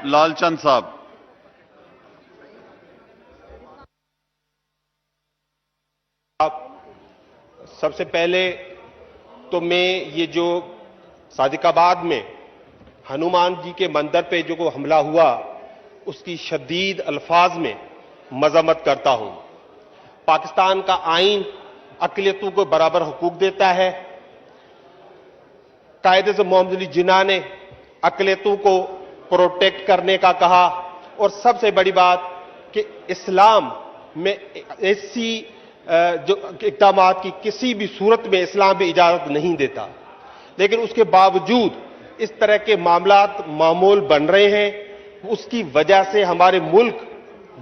लालचंद साहब। सबसे पहले तो मैं ये जो सादिकाबाद में हनुमान जी के मंदिर पे जो हमला हुआ उसकी शदीद अल्फाज में मजम्मत करता हूं। पाकिस्तान का आइन अक़लियतों को बराबर हुकूक देता है। कायदे से मोहम्मद अली जिन्ना ने अक़लियतों को प्रोटेक्ट करने का कहा, और सबसे बड़ी बात कि इस्लाम में ऐसी जो इक़दामात की किसी भी सूरत में इस्लाम भी इजाजत नहीं देता, लेकिन उसके बावजूद इस तरह के मामलात मामूल बन रहे हैं। उसकी वजह से हमारे मुल्क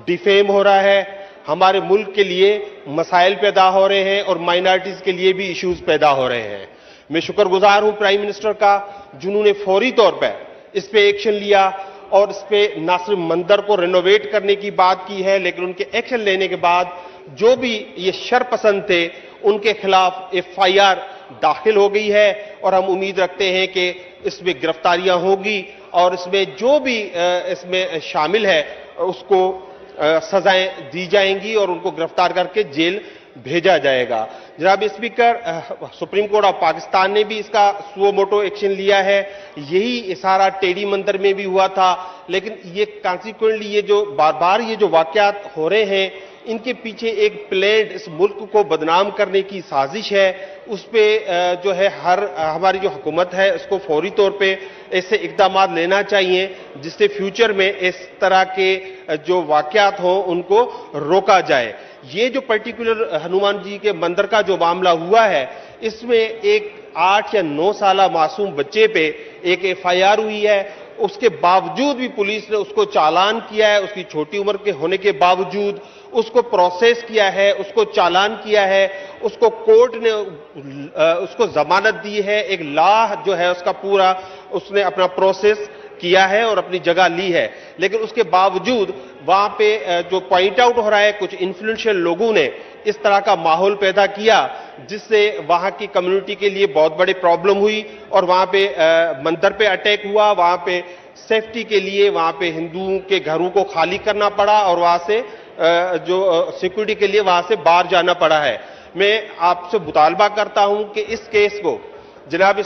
डिफेम हो रहा है, हमारे मुल्क के लिए मसाइल पैदा हो रहे हैं और माइनॉरिटीज के लिए भी इश्यूज पैदा हो रहे हैं। मैं शुक्रगुजार हूं प्राइम मिनिस्टर का, जिन्होंने फौरी तौर पर इस पे एक्शन लिया और इस पे न सिर्फ मंदिर को रेनोवेट करने की बात की है, लेकिन उनके एक्शन लेने के बाद जो भी ये शरपसंद थे उनके खिलाफ FIR दाखिल हो गई है, और हम उम्मीद रखते हैं कि इसमें गिरफ्तारियां होगी और इसमें जो भी इसमें शामिल है उसको सजाएं दी जाएंगी और उनको गिरफ्तार करके जेल भेजा जाएगा। जनाब speaker, supreme court of Pakistan ने भी इसका सुओ मोटो एक्शन लिया है। यही इशारा टेडी मंदिर में भी हुआ था, लेकिन ये कॉन्सिक्वेंटली ये जो बार बार ये जो वाकयात हो रहे हैं, इनके पीछे एक प्लान इस मुल्क को बदनाम करने की साजिश है। उस पे जो है हमारी जो हुकूमत है उसको फौरी तौर पे ऐसे इकदाम लेना चाहिए जिससे फ्यूचर में इस तरह के जो वाकयात हों उनको रोका जाए। ये जो पर्टिकुलर हनुमान जी के मंदिर का जो मामला हुआ है, इसमें एक 8 या 9 साला मासूम बच्चे पे एक FIR हुई है। उसके बावजूद भी पुलिस ने उसको चालान किया है, उसकी छोटी उम्र के होने के बावजूद उसको प्रोसेस किया है, उसको चालान किया है, उसको कोर्ट ने उसको जमानत दी है। एक लॉ जो है उसका पूरा उसने अपना प्रोसेस किया है और अपनी जगह ली है, लेकिन उसके बावजूद वहां पे जो पॉइंट आउट हो रहा है, कुछ इन्फ्लुएंशियल लोगों ने इस तरह का माहौल पैदा किया जिससे वहां की कम्युनिटी के लिए बहुत बड़ी प्रॉब्लम हुई, और वहां पे मंदिर पे अटैक हुआ। वहां पे सेफ्टी के लिए वहां पे हिंदुओं के घरों को खाली करना पड़ा और वहां से जो सिक्योरिटी के लिए वहां से बाहर जाना पड़ा है। मैं आपसे मुतालबा करता हूं कि इस केस को जनाब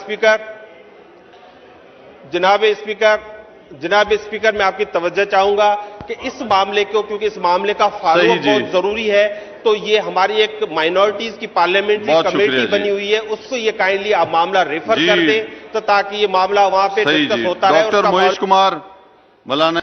स्पीकर मैं आपकी तवज्जो चाहूंगा कि इस मामले को, क्योंकि इस मामले का फॉलोअप बहुत जरूरी है, तो ये हमारी एक माइनॉरिटीज की पार्लियामेंट्री कमेटी बनी हुई है, उसको ये काइंडली आप मामला रेफर कर दें, तो ताकि ये मामला वहां पे डिस्कस होता रहे। डॉक्टर मोहिश कुमार मलाना।